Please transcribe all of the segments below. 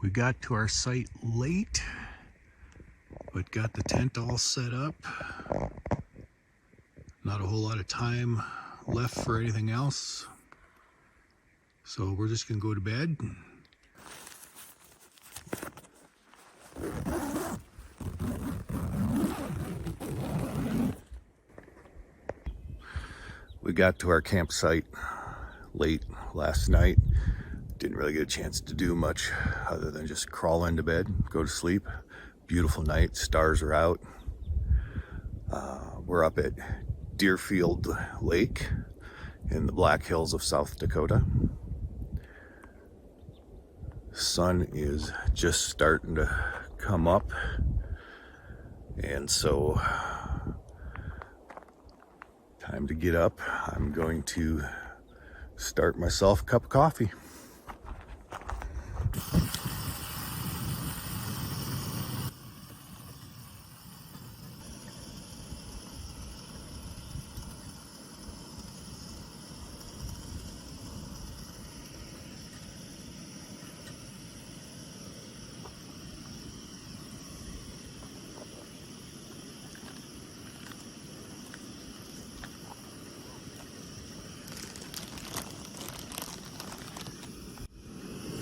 We got to our site late, but got the tent all set up. Not a whole lot of time left for anything else. So we're just gonna go to bed. We got to our campsite late last night. Didn't really get a chance to do much other than just crawl into bed, go to sleep. Beautiful night, stars are out. We're up at Deerfield Lake in the Black Hills of South Dakota. Sun is just starting to come up, and so time to get up. I'm going to start myself a cup of coffee.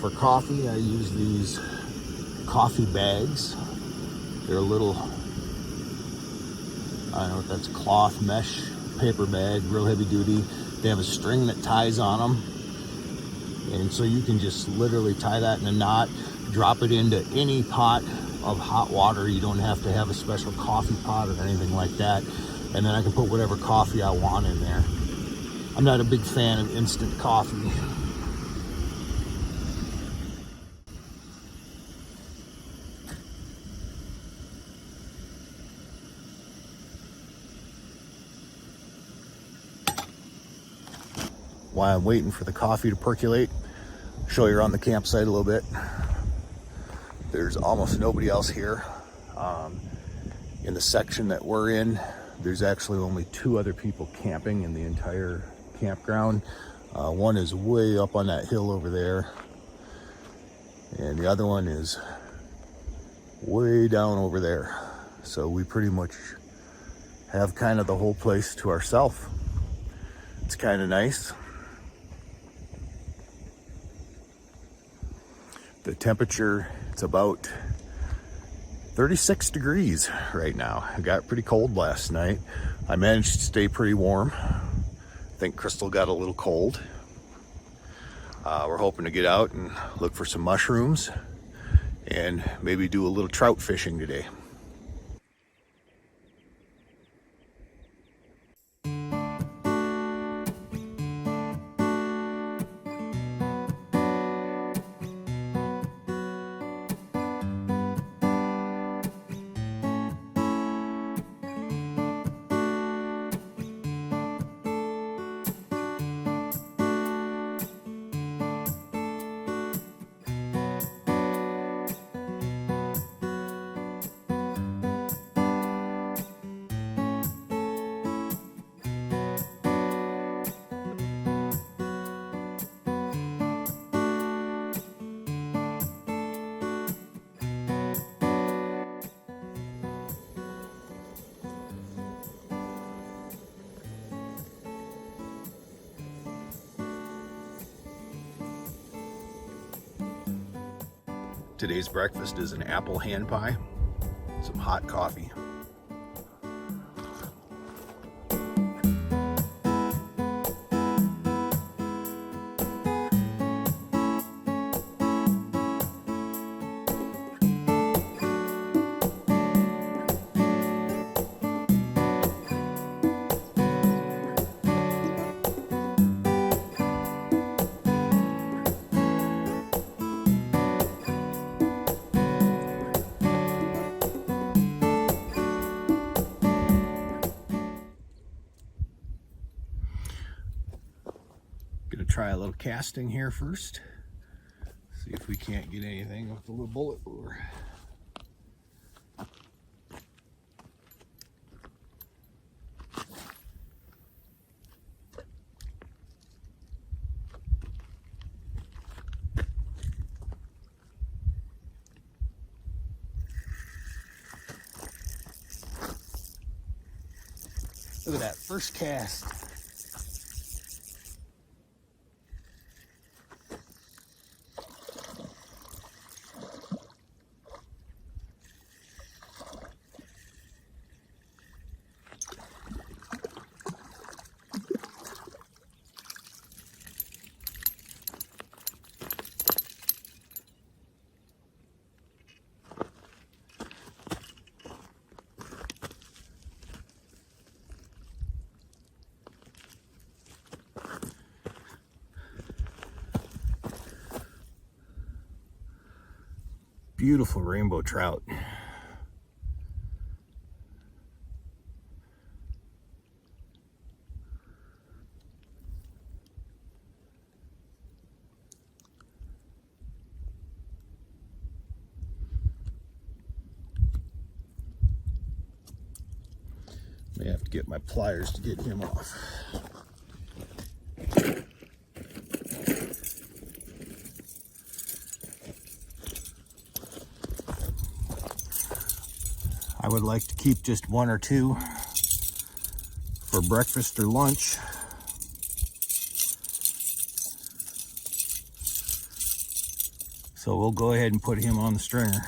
For coffee, I use these coffee bags. They're a little, I don't know what that's, cloth mesh paper bag, real heavy duty. They have a string that ties on them. And so you can just literally tie that in a knot, drop it into any pot of hot water. You don't have to have a special coffee pot or anything like that. And then I can put whatever coffee I want in there. I'm not a big fan of instant coffee. While I'm waiting for the coffee to percolate, show you around the campsite a little bit. There's almost nobody else here. In the section that we're in, there's actually only 2 other people camping in the entire campground. One is way up on that hill over there, and the other one is way down over there. So we pretty much have kind of the whole place to ourselves. It's kind of nice. The temperature, it's about 36 degrees right now. It got pretty cold last night. I managed to stay pretty warm. I think Crystal got a little cold. We're hoping to get out and look for some mushrooms and maybe do a little trout fishing today. Today's breakfast is an apple hand pie, some hot coffee. Gonna try a little casting here first. See if we can't get anything with the little bullet lure. Look at that first cast. Beautiful rainbow trout. May have to get my pliers to get him off. I would like to keep just one or two for breakfast or lunch. So we'll go ahead and put him on the stringer.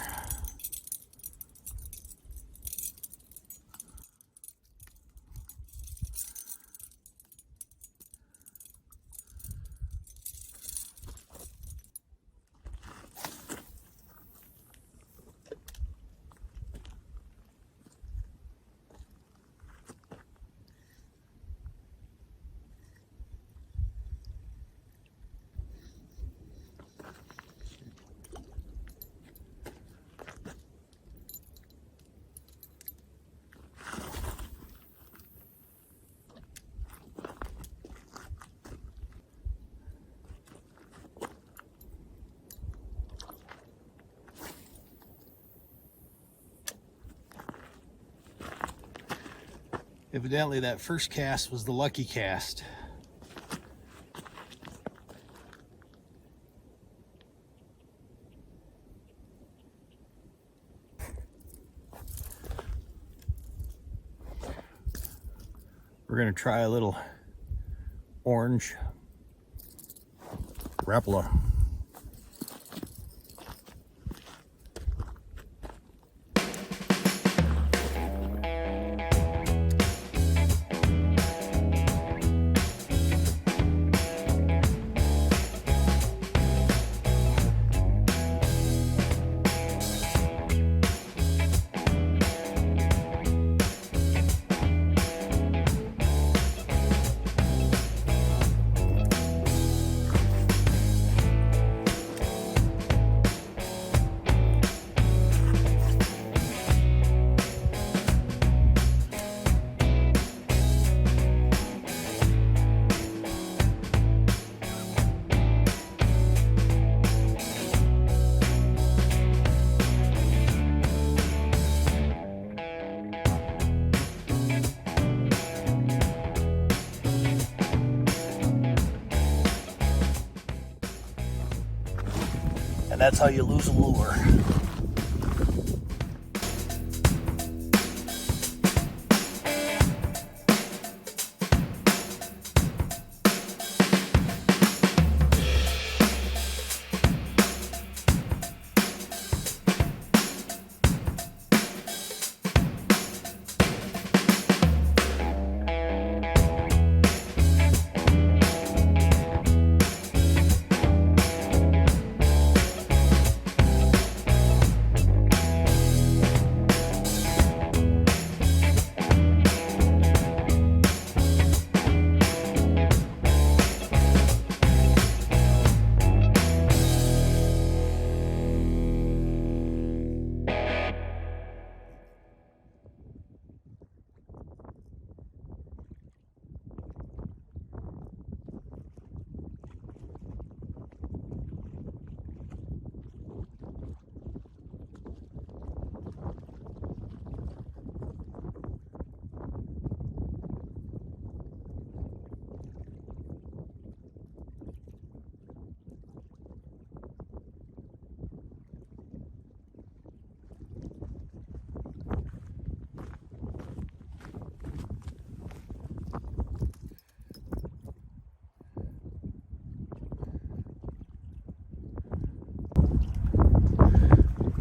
Evidently that first cast was the lucky cast. We're going to try a little orange Rapala. And that's how you lose a lure.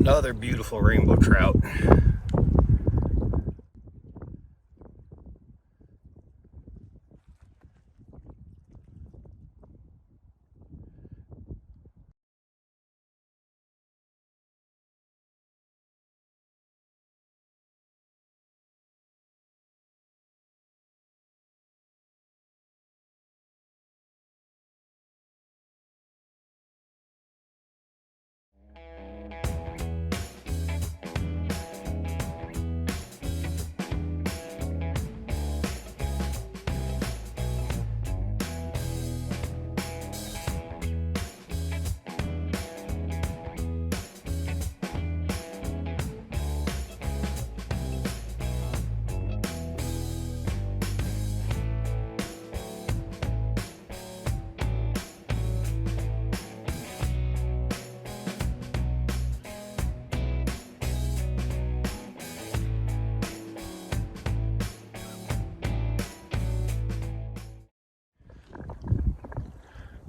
Another beautiful rainbow trout.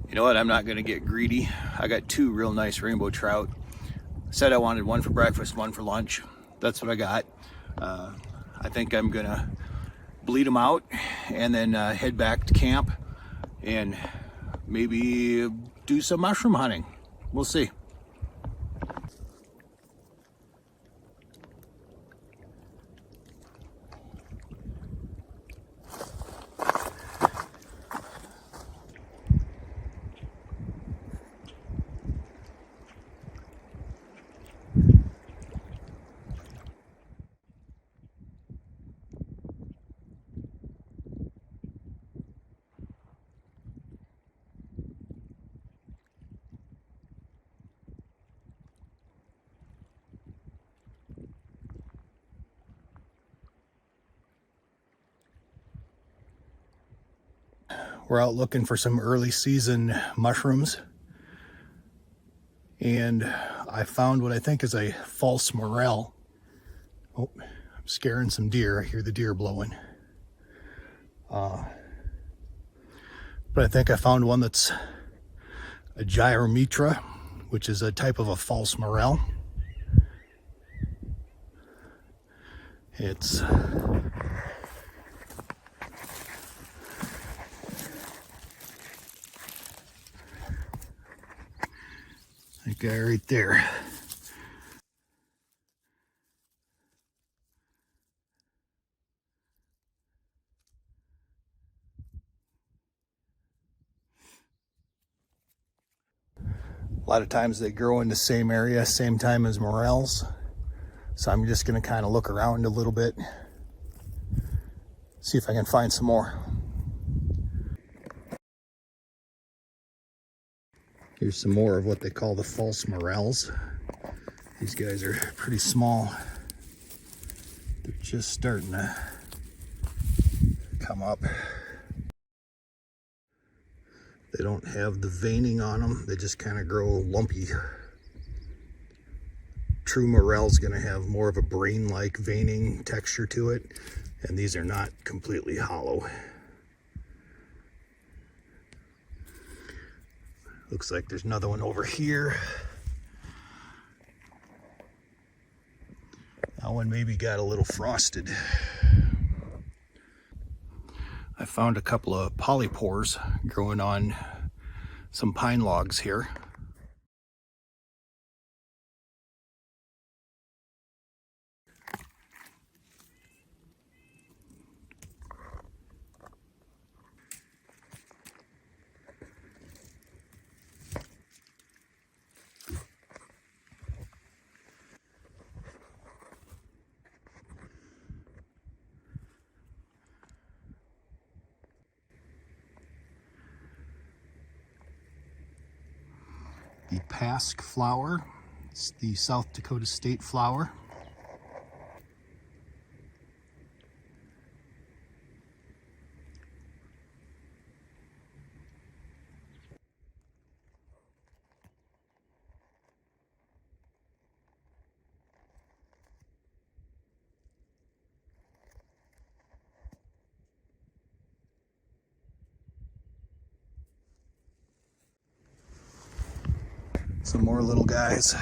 You know what, I'm not gonna get greedy. I got two real nice rainbow trout. Said I wanted one for breakfast, one for lunch. That's what I got. I think I'm gonna bleed them out and then head back to camp and maybe do some mushroom hunting. We'll see. We're out looking for some early season mushrooms, and I found what I think is a false morel. Oh, I'm scaring some deer. I hear the deer blowing. But I think I found one that's a gyrometra, which is a type of a false morel. It's that guy right there. A lot of times they grow in the same area, same time as morels. So I'm just gonna kind of look around a little bit, see if I can find some more. Here's some more of what they call the false morels. These guys are pretty small. They're just starting to come up. They don't have the veining on them. They just kind of grow lumpy. True morel's gonna have more of a brain-like veining texture to it, and these are not completely hollow. Looks like there's another one over here. That one maybe got a little frosted. I found a couple of polypores growing on some pine logs here. The pasque flower, it's the South Dakota state flower. Some more little guys.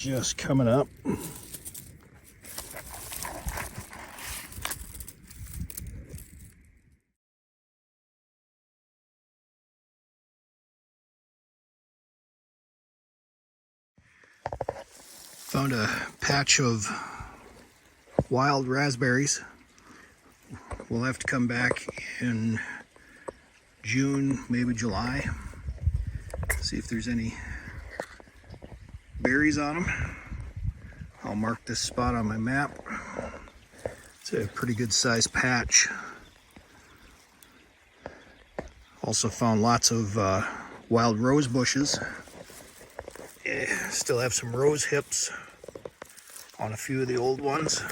just coming up. Found a patch of wild raspberries. We'll have to come back in June, maybe July, see if there's any berries on them. I'll mark this spot on my map. It's a pretty good sized patch. Also found lots of wild rose bushes. Still have some rose hips on a few of the old ones.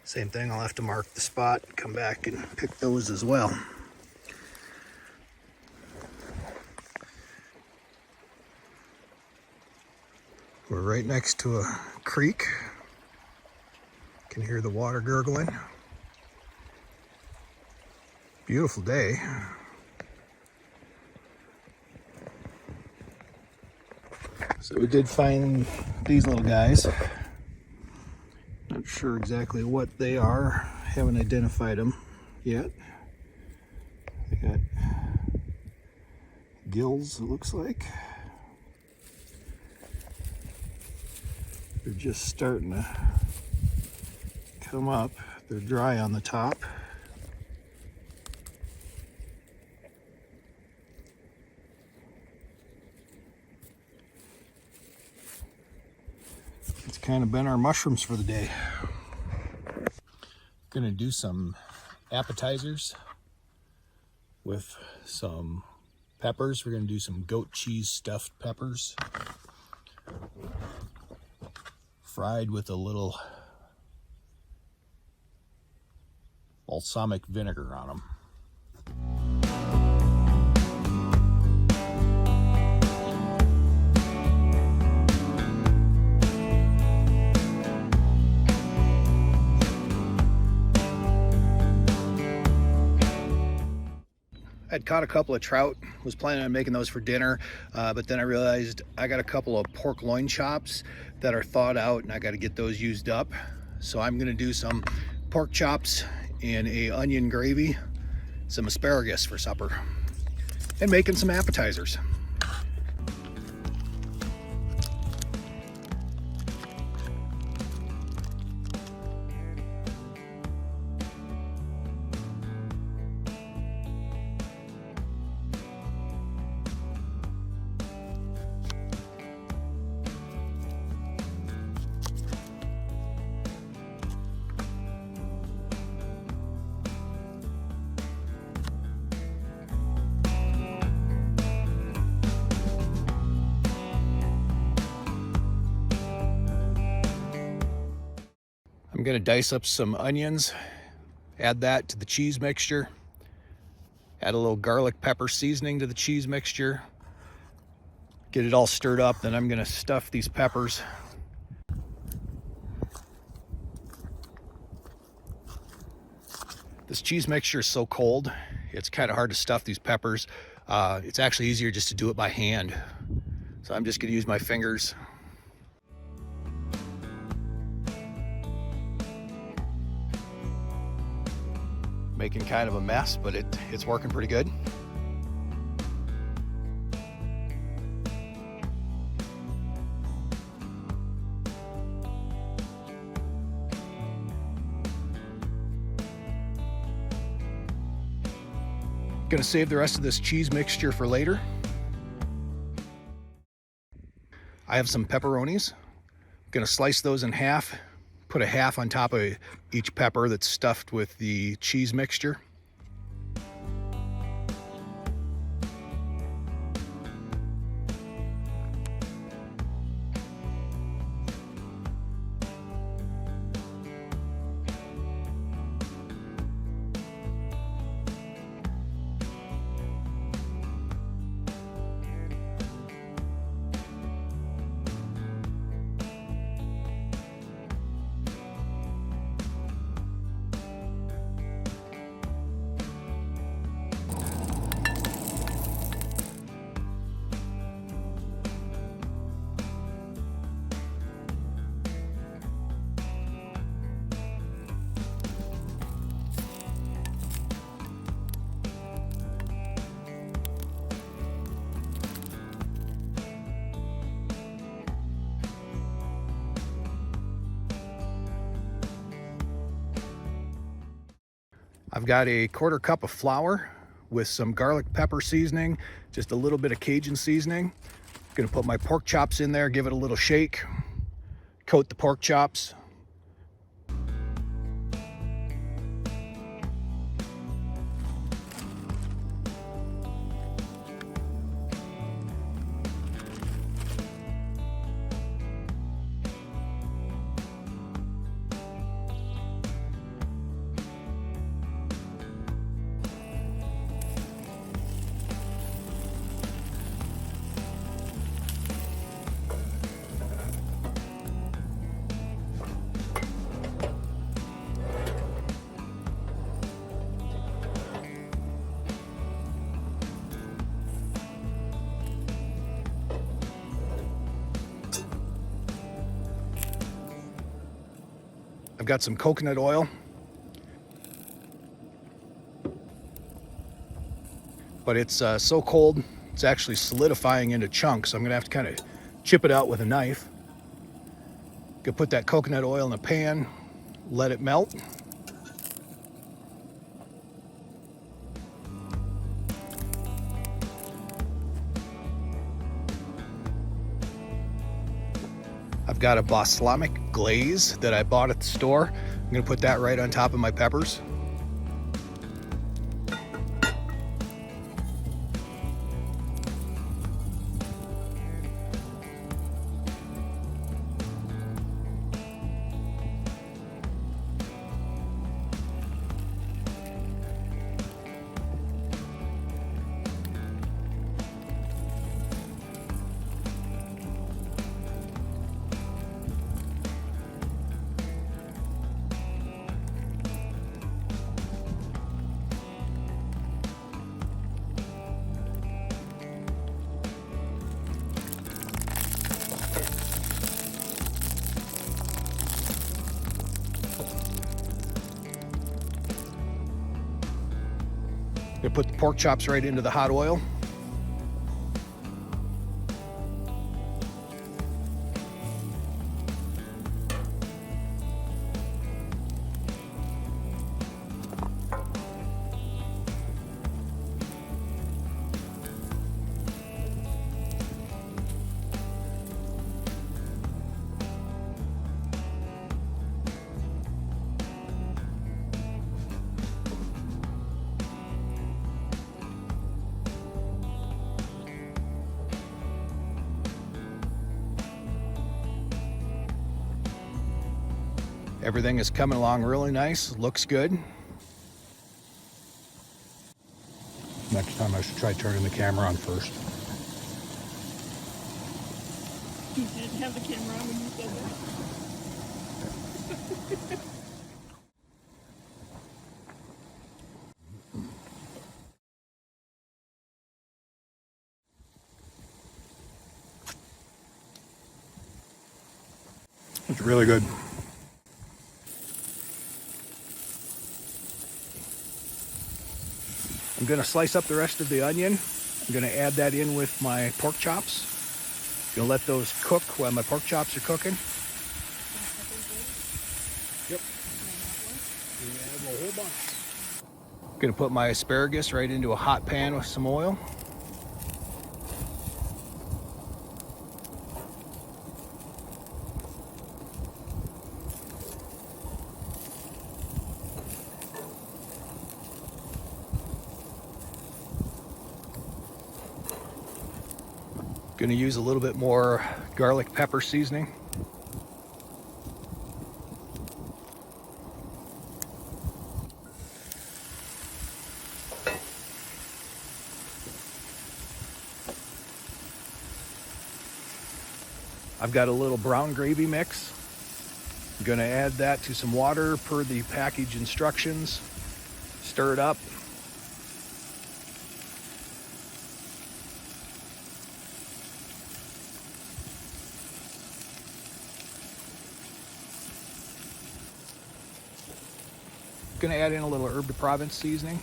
Same thing, I'll have to mark the spot, come back and pick those as well. We're right next to a creek. You can hear the water gurgling. Beautiful day. So we did find these little guys. Not sure exactly what they are. Haven't identified them yet. They got gills, it looks like. They're just starting to come up. They're dry on the top. It's kind of been our mushrooms for the day. Gonna do some appetizers with some peppers. We're gonna do some goat cheese stuffed peppers, fried with a little balsamic vinegar on them. I'd caught a couple of trout, was planning on making those for dinner, but then I realized I got a couple of pork loin chops that are thawed out and I got to get those used up. So I'm gonna do some pork chops and a onion gravy, some asparagus for supper, and making some appetizers. I'm gonna dice up some onions, add that to the cheese mixture, add a little garlic pepper seasoning to the cheese mixture, get it all stirred up, then I'm gonna stuff these peppers. This cheese mixture is so cold, it's kind of hard to stuff these peppers. It's actually easier just to do it by hand. So I'm just gonna use my fingers. Making kind of a mess, but it's working pretty good. Gonna save the rest of this cheese mixture for later. I have some pepperonis. Gonna slice those in half, put a half on top of each pepper that's stuffed with the cheese mixture. I've got a 1/4 cup of flour with some garlic pepper seasoning, just a little bit of Cajun seasoning. Gonna put my pork chops in there, give it a little shake, coat the pork chops. I've got some coconut oil, but it's so cold, it's actually solidifying into chunks. So I'm gonna have to kind of chip it out with a knife. Gonna put that coconut oil in a pan, let it melt. I've got a balsamic glaze that I bought at the store. I'm gonna put that right on top of my peppers. Gonna put the pork chops right into the hot oil. Everything is coming along really nice, looks good. Next time I should try turning the camera on first. You didn't have the camera on when you said that. It's really good. I'm gonna slice up the rest of the onion. I'm gonna add that in with my pork chops. Gonna let those cook while my pork chops are cooking. Yep. We have a whole bunch. Gonna put my asparagus right into a hot pan with some oil. Gonna use a little bit more garlic pepper seasoning. I've got a little brown gravy mix. I'm gonna add that to some water per the package instructions. Stir it up. Gonna add in a little herb de Provence seasoning.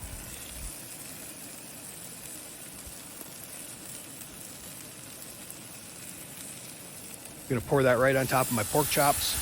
Gonna pour that right on top of my pork chops.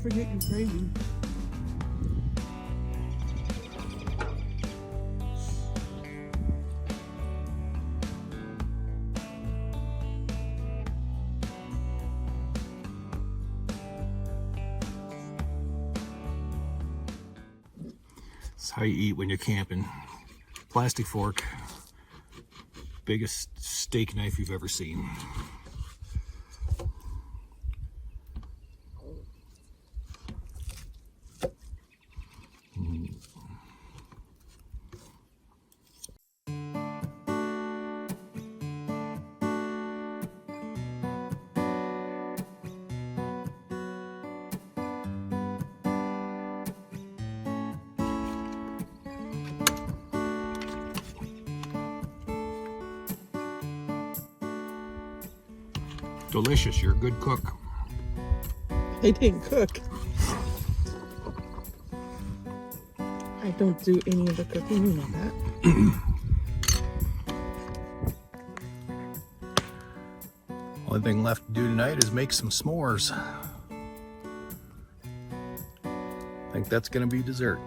forget you're crazy. That's how you eat when you're camping. Plastic fork. Biggest steak knife you've ever seen. Delicious, you're a good cook. I didn't cook. I don't do any of the cooking, you know that. Only thing left to do tonight is make some s'mores. I think that's gonna be dessert.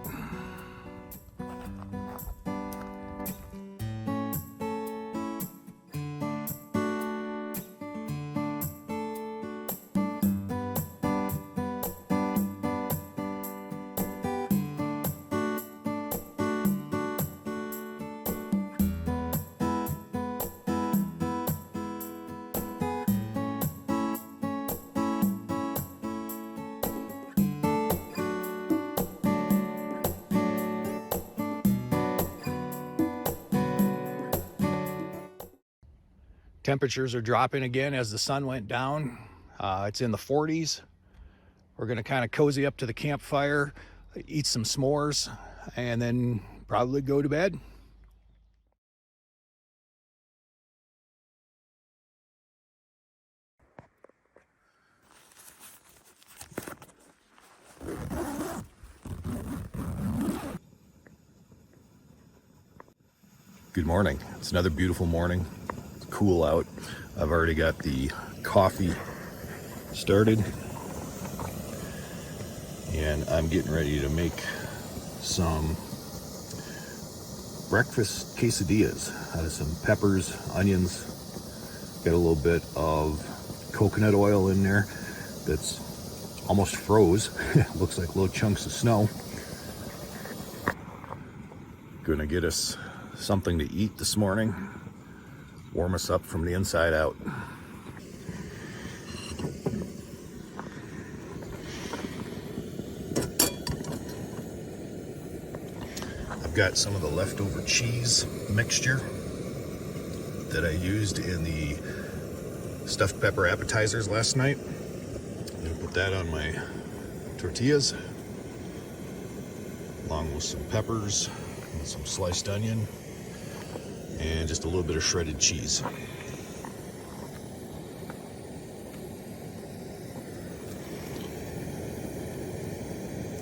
Temperatures are dropping again as the sun went down. It's in the 40s. We're gonna kind of cozy up to the campfire, eat some s'mores, and then probably go to bed. Good morning. It's another beautiful morning. It's cool out. I've already got the coffee started. And I'm getting ready to make some breakfast quesadillas out of some peppers, onions. Got a little bit of coconut oil in there that's almost froze. Looks like little chunks of snow. Gonna get us something to eat this morning. Warm us up from the inside out. I've got some of the leftover cheese mixture that I used in the stuffed pepper appetizers last night. I'm gonna put that on my tortillas, along with some peppers and some sliced onion, and just a little bit of shredded cheese.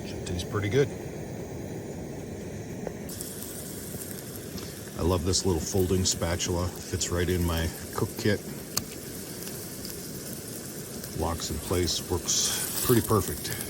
Should taste pretty good. I love this little folding spatula. Fits right in my cook kit. Locks in place, works pretty perfect.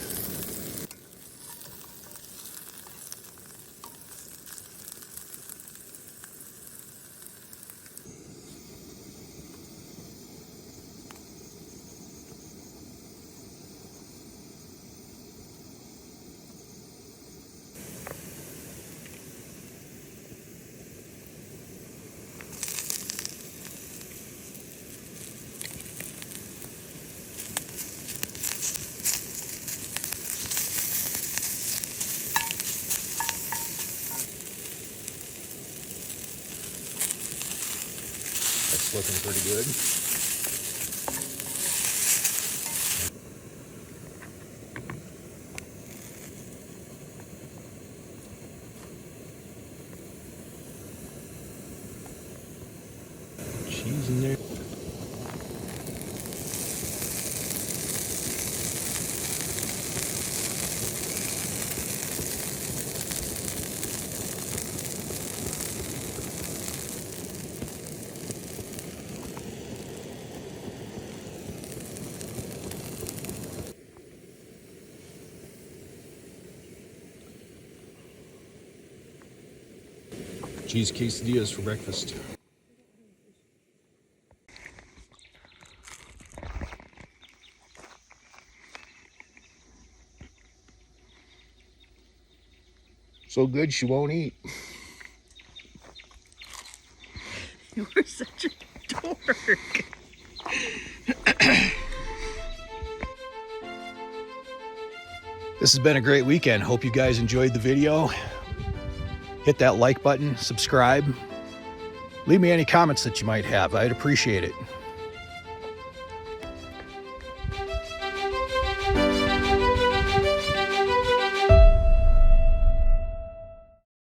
That's looking pretty good. Cheese in there. cheese quesadillas for breakfast. So good she won't eat. You were such a dork. This has been a great weekend. Hope you guys enjoyed the video. Hit that like button, subscribe. Leave me any comments that you might have. I'd appreciate it.